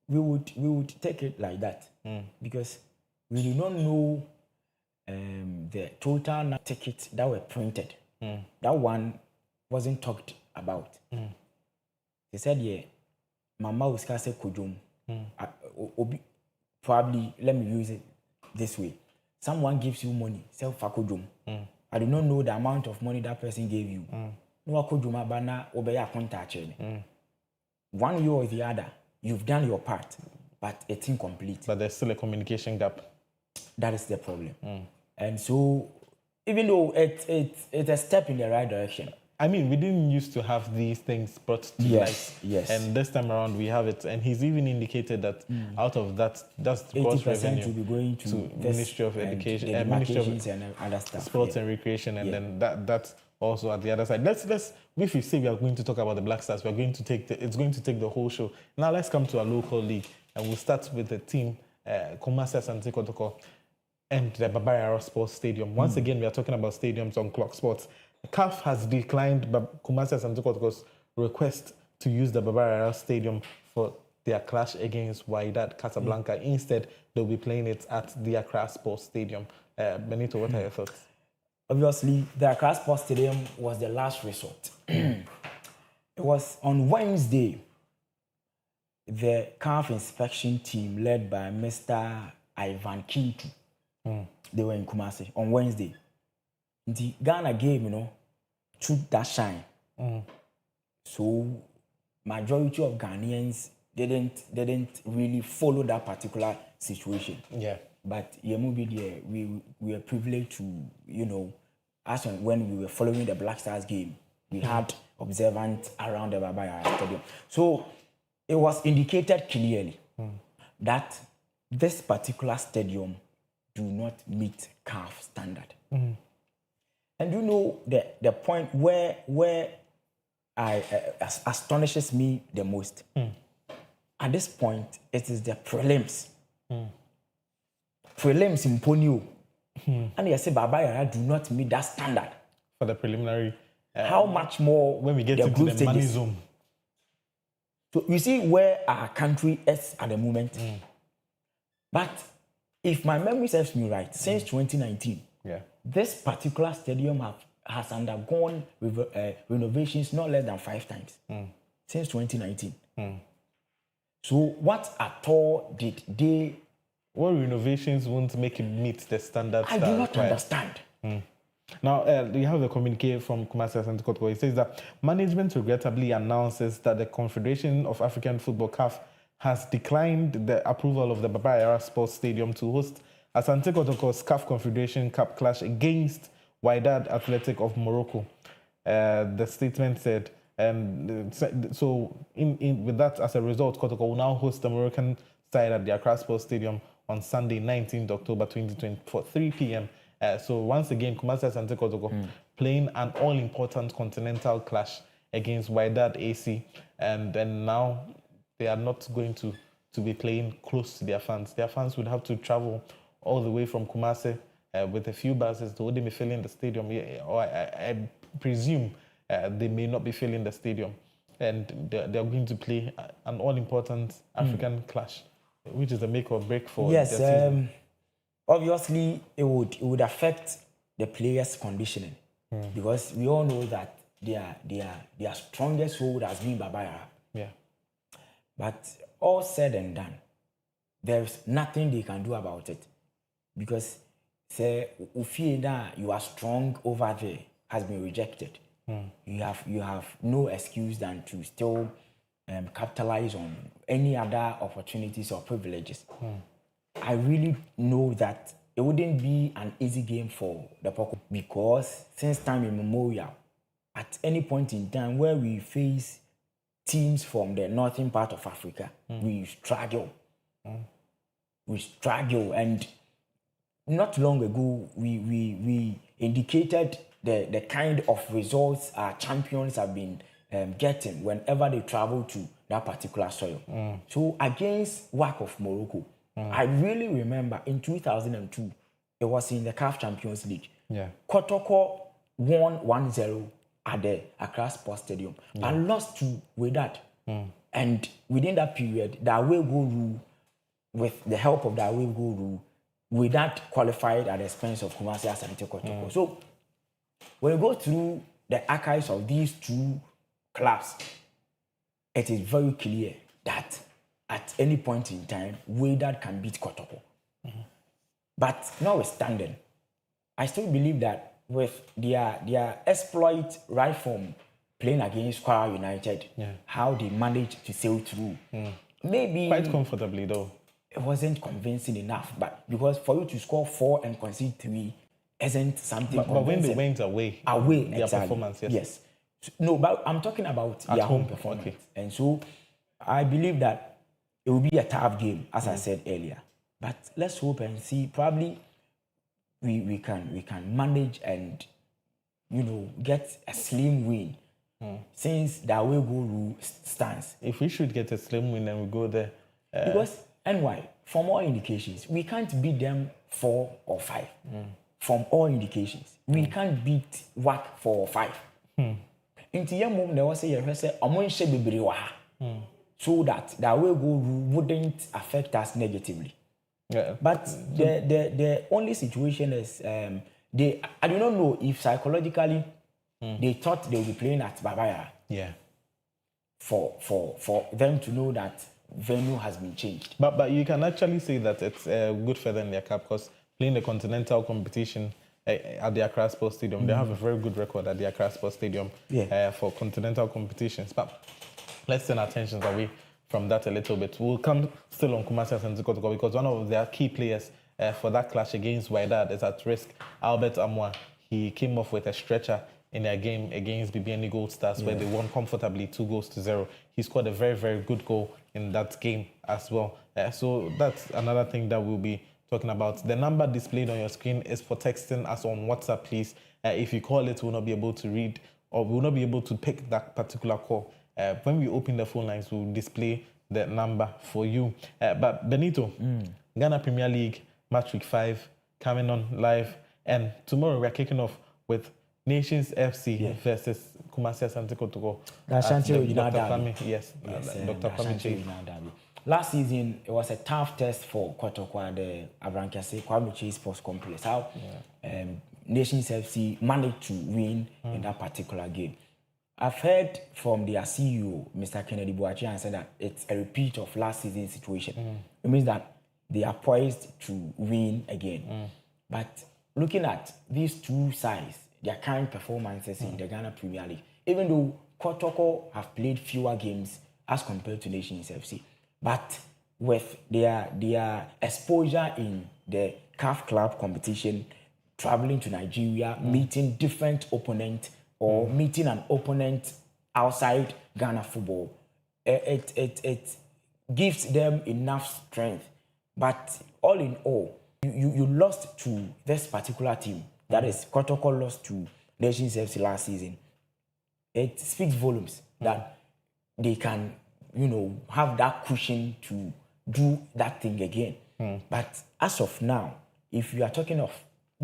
We would take it like that because we do not know the total tickets that were printed. That one wasn't talked about. They said, Mama was say kujum. Probably, let me use it this way. Someone gives you money, sell fakojum. I do not know the amount of money that person gave you. No akojuma bana obeya contact. One way or the other, you've done your part, but it's incomplete. But there's still a communication gap. That is the problem. And so, even though it's a step in the right direction. I mean, we didn't used to have these things brought to light. Yes. And this time around, we have it. And he's even indicated that out of that, that's gross revenue will be going to Ministry of Education, Ministry of other stuff, Sports and Recreation, and then that's also at the other side. Let's if you say we are going to talk about the Black Stars, it's going to take the whole show. Now let's come to our local league, and we'll start with the team Kumasi Asante Kotoko and the Baba Yara Sports Stadium. Once again, we are talking about stadiums on Clogsports. CAF has declined Kumasi Asante Kotoko's request to use the Baba Yara Stadium for their clash against Wydad Casablanca. Instead, they'll be playing it at the Accra Sports Stadium. Benito, what are your thoughts? Obviously, the Accra Sports Stadium was the last resort. It was on Wednesday, the CAF inspection team led by Mr. Ivan Kintu, they were in Kumasi on Wednesday. The Ghana game, took that shine. So majority of Ghanaians didn't really follow that particular situation. Yeah. But we were privileged to, as when we were following the Black Stars game, we had observants around the Baba Yara Stadium. So it was indicated clearly that this particular stadium do not meet CAF standard. And the point where astonishes me the most. At this point, it is the prelims. Prelims in Ponyo. And they say Baba Yara do not meet that standard. For the preliminary. How much more when we get the into group the money stages? zone? So you see where our country is at the moment. But if my memory serves me right, since 2019, this particular stadium has undergone renovations not less than 5 times since 2019. So what at all did they... What renovations won't make it meet the standards? I do not understand. Now, you have the communique from Kumasi Asante Kotoko. It says that management regrettably announces that the Confederation of African Football CAF has declined the approval of the Baba Yara Sports Stadium to host Asante Kotoko's CAF Confederation Cup clash against Wydad Athletic of Morocco. The statement said, so with that as a result, Kotoko will now host the Moroccan side at the Accra Sports Stadium on Sunday, 19th October 2020 for 3 p.m. So once again, Kumasi Asante Kotoko playing an all-important continental clash against Wydad AC, and then now they are not going to be playing close to their fans. Their fans would have to travel all the way from Kumasi with a few buses to be filling the stadium. Or I presume they may not be filling the stadium, and they're going to play an all-important African clash, which is a make or break for yes. their season. Obviously, it would affect the players' conditioning because we all know that their strongest hold has been Baba Yara. Yeah. But all said and done, there's nothing they can do about it because say you are strong over there has been rejected. You have no excuse than to still capitalize on any other opportunities or privileges. I really know that it wouldn't be an easy game for the Poco because since time immemorial, at any point in time where we face teams from the northern part of Africa, we struggle. We struggle, and not long ago we indicated the kind of results our champions have been getting whenever they travel to that particular soil. So against WAC of Morocco, I really remember in 2002, it was in the CAF Champions League. Kotoko won 1-0 at the Accra Sports Stadium and lost to Wydad. And within that period, the away goal rule, with the help of the away goal rule, Wydad qualified at the expense of Kumasi Asante Kotoko. So when you go through the archives of these two clubs, it is very clear that at any point in time, Wydad can beat Kotoko. But notwithstanding, I still believe that with their exploit right from playing against Kwara United, how they managed to sail through, maybe Quite comfortably though. It wasn't convincing enough. But because for you to score 4 and concede 3 isn't something But when they convincing. went away, their exactly. performance, yes. No, but I'm talking about their home performance. Okay. And so I believe that it will be a tough game, as I said earlier. But let's hope and see. Probably we can manage and get a slim win since the away goal rule stands. If we should get a slim win and we go there, Because NY, for more indications, we can't beat them 4 or 5. from all indications. We can't beat WAC 4 or 5. Into your mom, there was a say, so that way go wouldn't affect us negatively. Yeah. But the only situation is I do not know if psychologically they thought they would be playing at Babaya. Yeah. For them to know that venue has been changed. But you can actually say that it's a good feather in their cap because playing the continental competition at the Accra Sports Stadium, they have a very good record at the Accra Sports Stadium for continental competitions. But let's turn our attention away from that a little bit. We'll come still on Kumasi Asante Kotoko because one of their key players for that clash against Wydad is at risk. Albert Amwa, he came off with a stretcher in their game against BBN Gold Stars where they won comfortably 2-0. He scored a very, very good goal in that game as well. So that's another thing that we'll be talking about. The number displayed on your screen is for texting us on WhatsApp, please. If you call it, we'll not be able to read or we'll not be able to pick that particular call. When we open the phone lines, we'll display the number for you. But Benito, Ghana Premier League, match week 5, coming on live. And tomorrow we're kicking off with Nations FC versus Kumasi Asante Kotoko. Dr. Kwame Chase. Last season, it was a tough test for Kotoko at the Kwame Chase Sports Complex. How Nations FC managed to win in that particular game. I've heard from their CEO, Mr. Kennedy Boachian, said that it's a repeat of last season's situation. It means that they are poised to win again. But looking at these two sides, their current performances in the Ghana Premier League, even though Kotoko have played fewer games as compared to Nations FC, but with their exposure in the CAF club competition, traveling to Nigeria, meeting different opponents, or meeting an opponent outside Ghana football, it gives them enough strength. But all in all, you lost to this particular team. That is, Kotoko lost to Nations FC last season. It speaks volumes that they can, have that cushion to do that thing again. But as of now, if you are talking of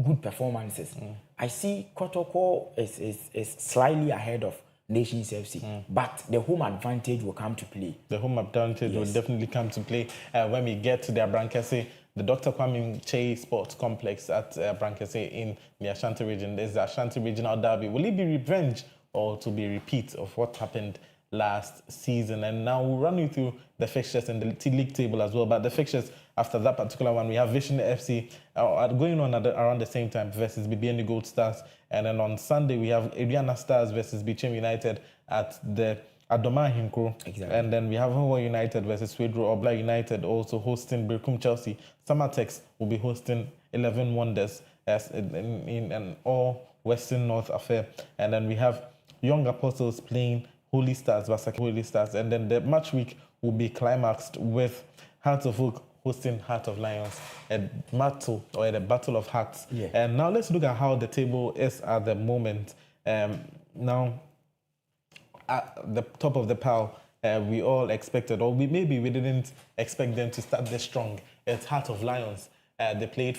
good performances, I see Kotoko is slightly ahead of Nations FC, but the home advantage will come to play. The home advantage will definitely come to play when we get to the Abrankese, the Dr. Kwame Chase Sports Complex at Abrankese in the Ashanti region. There's the Ashanti Regional Derby. Will it be revenge or to be a repeat of what happened last season? And now we'll run you through the fixtures and the league table as well. But the fixtures after that particular one, we have Vision FC going on around the same time versus BBN Gold Stars. And then on Sunday, we have Adriana Stars versus Bichim United at the Adoma Hinkro. Exactly. And then we have Hawa United versus Swedro Obla United also hosting Birkum Chelsea. Samatex will be hosting 11 Wonders as in an all-Western North affair. And then we have Young Apostles playing Holy Stars, Vasaki Holy Stars. And then the match week will be climaxed with Hearts of Oak hosting Heart of Lions, a battle or the Battle of Hearts. And now let's look at how the table is at the moment. Now, at the top of the pile, we all expected, or maybe we didn't expect them to start this strong. It's Heart of Lions. They played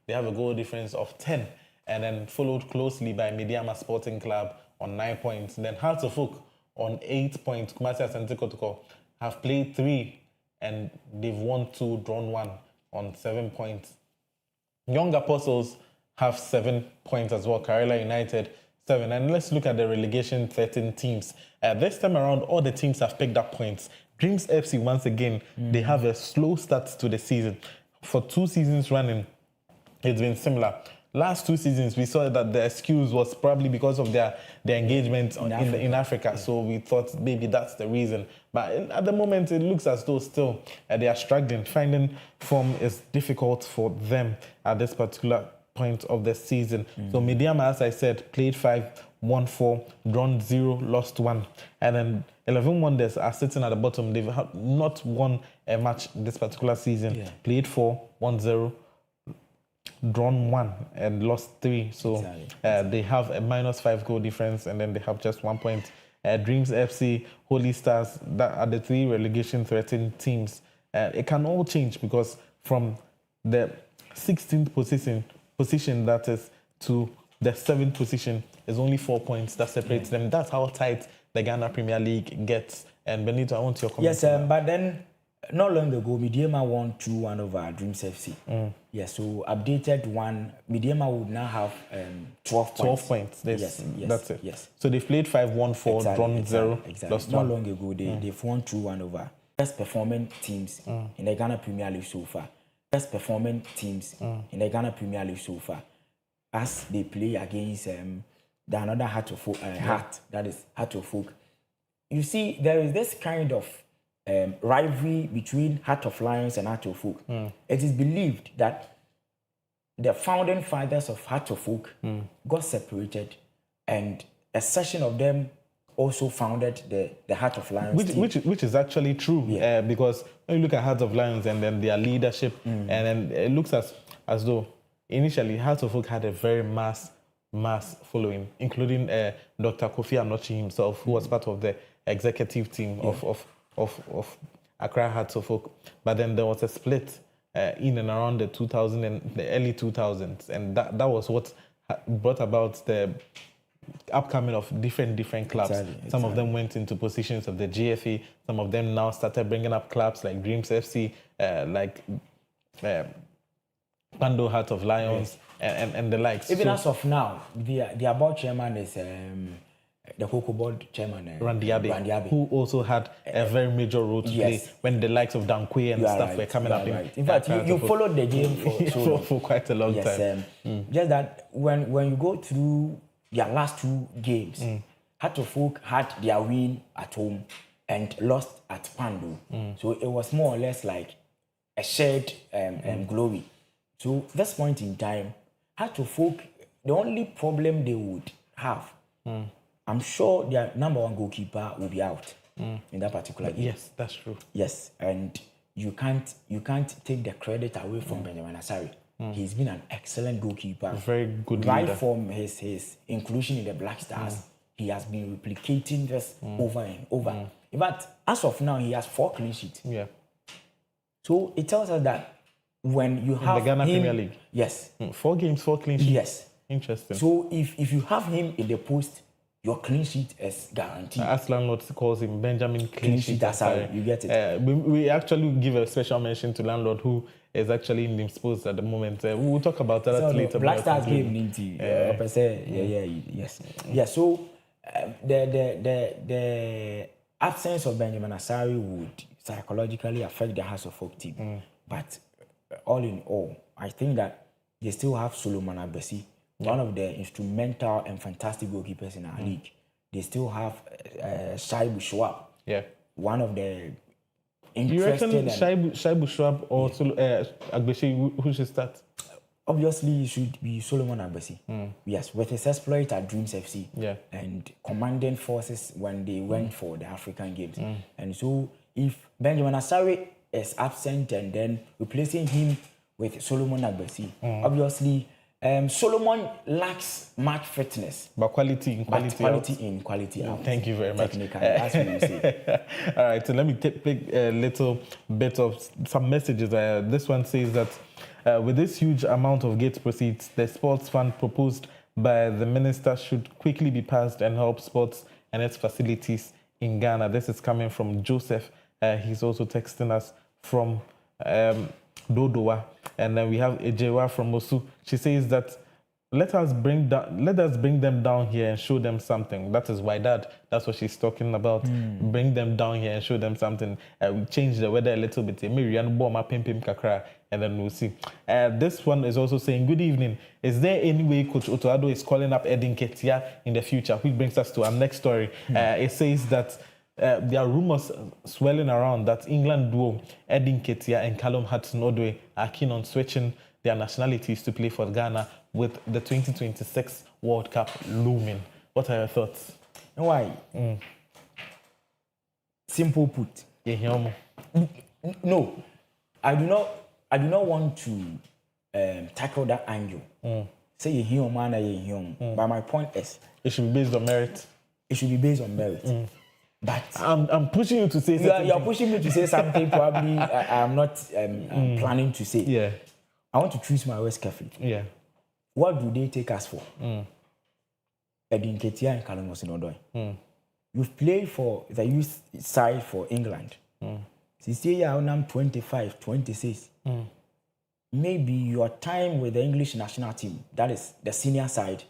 they have a goal difference of 10, and then followed closely by Mediama Sporting Club on 9 points. Then Hearts of Oak on 8 points. Kumasi Asante Kotoko have played 3, and they've won 2, drawn 1 on 7 points. Young Apostles have 7 points as well. Karela United 7. And let's look at the relegation 13 teams. This time around, all the teams have picked up points. Dreams FC, once again, they have a slow start to the season. For 2 seasons running, it's been similar. Last 2 seasons, we saw that the excuse was probably because of their engagement in Africa. So we thought maybe that's the reason. But at the moment, it looks as though still they are struggling. Finding form is difficult for them at this particular point of the season. So Mediama, as I said, played 5, won 4, drawn 0, lost 1. And then 11 Wonders are sitting at the bottom. They've not won a match this particular season. Played 4, won 0, drawn 1 and lost 3. So they have a -5 goal difference, and then they have just 1 point. Dreams FC, Holy Stars, that are the 3 relegation threatened teams. It can all change because from the 16th position position that is to the 7th position is only 4 points that separates them. That's how tight the Ghana Premier League gets. And Benito, I want your comment. Yes, but then not long ago, Midiema won 2-1 over Dreams FC. Yes, so updated one. Midiema would now have 12 points. 12 points. Yes, That's it. Yes. So they played 5-1-4, drawn 0, Exactly. lost Not 1. long ago, they've won 2-1 over best performing teams in the Ghana Premier League so far. Best performing teams in the Ghana Premier League so far, as they play against the another Heart of Folk, that is Heart of Folk. You see, there is this kind of rivalry between Heart of Lions and Heart of Folk. It is believed that the founding fathers of Heart of Folk got separated, and a section of them also founded the Heart of Lions team. Which is actually true, because when you look at Heart of Lions and then their leadership, and then it looks as though initially Heart of Folk had a very mass following, including Dr. Kofi Anochi himself, who was part of the executive team of Accra Heart of Folk. But then there was a split in and around the early 2000s, and that was what brought about the upcoming of different clubs. Exactly. Some of them went into positions of the GFA. Some of them now started bringing up clubs like Dreams FC, like Pando Heart of Lions, and the likes. Even as of now, the board chairman is the Cocoa Board chairman, Randy Abe, who also had a very major role to play when the likes of Dankwe and stuff were coming up. In fact, you followed the game for quite a long time. Just that when you go through their last 2 games, Heart of Folk had their win at home and lost at Pando. So it was more or less like a shared glory. So this point in time, Heart of Folk, the only problem they would have, I'm sure their number 1 goalkeeper will be out in that particular game. Yes, that's true. Yes, and you can't take the credit away from Benjamin Asari. He's been an excellent goalkeeper. Very good right leader. From his inclusion in the Black Stars. He has been replicating this over and over. In fact, as of now, he has 4 clean sheets. Yeah. So it tells us that when you have the Ghana him, Premier League. Yes. 4 games, 4 clean sheets. Yes. Interesting. So if you have him in the post, your clean sheet is guaranteed. As landlord calls him, Benjamin Clean Sheet Asari. You get it. We actually give a special mention to landlord who is actually indisposed at the moment. We'll talk about that later. Black Stars game yes. Yeah. So the absence of Benjamin Asari would psychologically affect the House of Folk team. But all in all, I think that they still have Solomon Agbesi, one of the instrumental and fantastic goalkeepers in our league. They still have Shaibu Schwab, one of the interesting. You reckon Shaibu Schwab or Agbesi, who should start? Obviously, it should be Solomon Agbesi. Yes, with his exploit at Dreams FC and commanding forces when they went for the African Games. And so, if Benjamin Asari is absent and then replacing him with Solomon Agbesi, obviously, Solomon lacks match fitness, but quality in quality out. Thank you very much. Technically, that's what you say. All right, so let me take a little bit of some messages. This one says that with this huge amount of gate proceeds, the sports fund proposed by the minister should quickly be passed and help sports and its facilities in Ghana. This is coming from Joseph. He's also texting us from Dodowa, and then we have Ejewa from Mosu. She says that let us bring them down here and show them something. That is why that's what she's talking about. Bring them down here and show them something. We change the weather a little bit. And then we'll see. This one is also saying, good evening. Is there any way Coach Otoado is calling up Edin Ketia in the future? Which brings us to our next story. It says that there are rumors swirling around that England duo Edin Ketia and Callum Hudson-Odoi are keen on switching their nationalities to play for Ghana with the 2026 World Cup looming. What are your thoughts? Why? Simple put. No, I do not want to tackle that angle. Say you're human, you're human. But my point is, it should be based on merit. It should be based on merit. But I'm pushing you to say something. You're pushing me to say something probably I'm not planning to say. Yeah. I want to choose my words carefully. Yeah. what do they take us for? Edin Ketia and Callum Osinodoy. You've played for the youth side for England. Since you are now 25, 26. Maybe your time with the English national team, that is the senior side,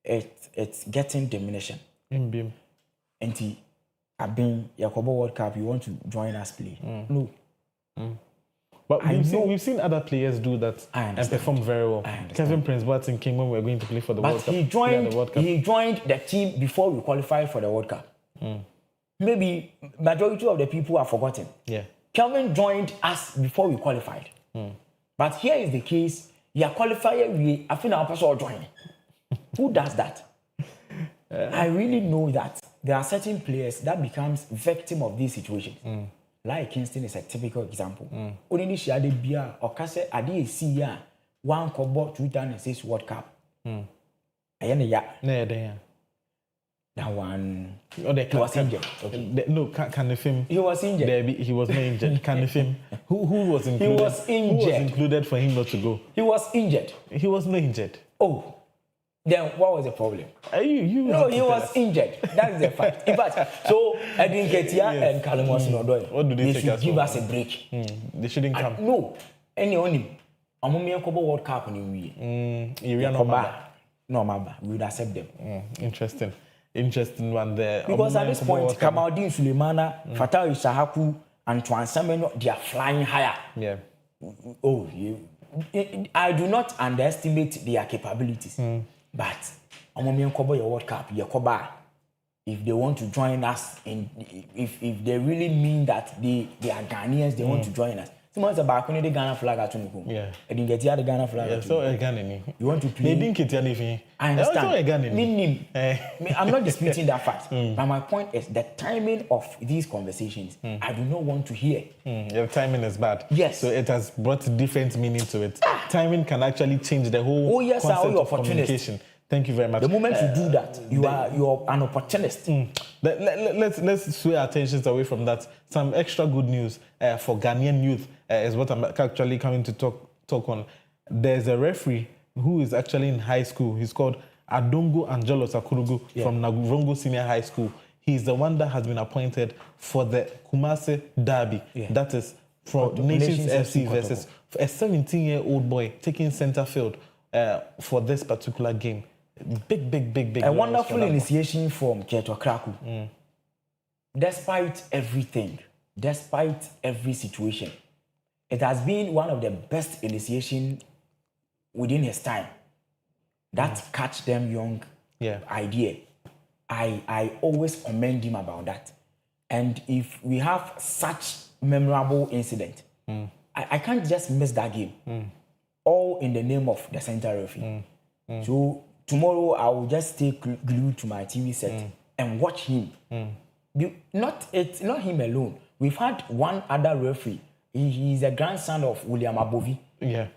it's getting diminishing. And I've been Yakobo World Cup, you want to join us play? No. But we've seen other players do that and perform very well. Kevin Prince Boateng came when we were going to play for the World Cup. He joined the team before we qualified for the World Cup. Maybe majority of the people have forgotten. Yeah. Kelvin joined us before we qualified. But here is the case, you are qualified, I think our person will join. Who does that? I really know that there are certain players that becomes victim of these situations. Like Kingston is a typical example. Only she had a beer or Kase Adi see ya 1 Kobo 2006 World Cup. That one. He was injured. Okay. No, can the film? He was injured. He was not injured. Can the film? Who was included? He was injured. Who was included for him not to go? He was injured. He was not injured. Oh, then what was the problem? No, he was injured. That is the fact. In fact, so Edin Ketia and Callum Osinodoy, what do they take should us give for? us a break. They shouldn't come. No, only. I'm World Cup in the we would accept them. Interesting one there. Because at this point, Kamaldeen Sulemana, Fatal Isahaku, and Twansameno, they are flying higher. Yeah. Oh, I do not underestimate their capabilities. But I'm Kobo World Cup, if they want to join us, if they really mean that they are Ghanaians, they want to join us. Someone's about when the Ghana flag at Tuniku. Yeah. I didn't get the Ghana flag. Yeah, so a Ghanaian. You want to play? They didn't get anything. I understand. I'm not disputing that fact. But my point is the timing of these conversations, I do not want to hear. Your timing is bad. Yes. So it has brought different meaning to it. Timing can actually change the whole concept of communication. Thank you very much. The moment you do that, you're an opportunist. Let's sway our attentions away from that. Some extra good news for Ghanaian youth is what I'm actually coming to talk on. There's a referee who is actually in high school. He's called Adongo Angelo Sakurugu from Navrongo Senior High School. He's the one that has been appointed for the Kumasi Derby. That is for Nations FC versus a 17-year-old boy taking center field for this particular game. Big. A wonderful initiation from Keto Kraku. Despite everything, despite every situation, it has been one of the best initiation within his time. That catch them young idea. I always commend him about that. And if we have such memorable incident, I can't just miss that game. All in the name of the center referee. So tomorrow I will just stay glued to my TV set and watch him. It's not him alone. We've had one other referee. He's a grandson of William Abovi. Yeah.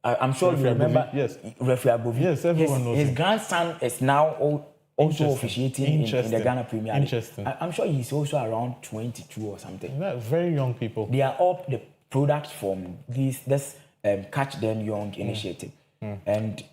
I'm sure you remember. Yes. Referee Abovi. Yes, everyone knows his him. grandson is now also officiating in the Ghana Premier League. Interesting. I'm sure he's also around 22 or something. Yeah, very young people. They are all the products from this Catch Them Young initiative. And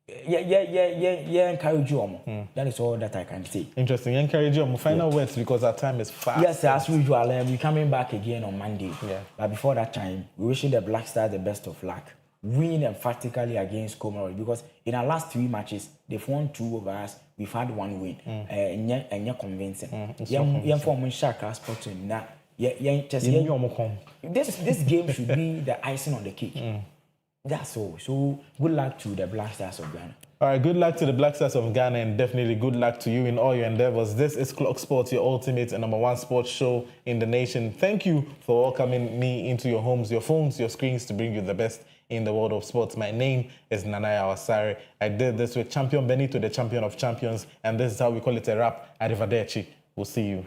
encourage you. That is all that I can say. Interesting. Encourage you. Final words because our time is fast. Yes, as usual, we're coming back again on Monday. Yeah. But before that time, we're wishing the Black Stars the best of luck. Win emphatically against Comoros because in our last 3 matches, they've won 2 over us. We've had 1 win. And you're convincing. You're from Clogsports now. This game should be the icing on the cake. That's all. So good luck to the Black Stars of Ghana. All right, good luck to the Black Stars of Ghana and definitely good luck to you in all your endeavors. This is Clogsports, your ultimate and #1 sports show in the nation. Thank you for welcoming me into your homes, your phones, your screens to bring you the best in the world of sports. My name is Nanaya Wasare. I did this with Champion Benito, the champion of champions, and this is how we call it a wrap. Arrivederci. We'll see you.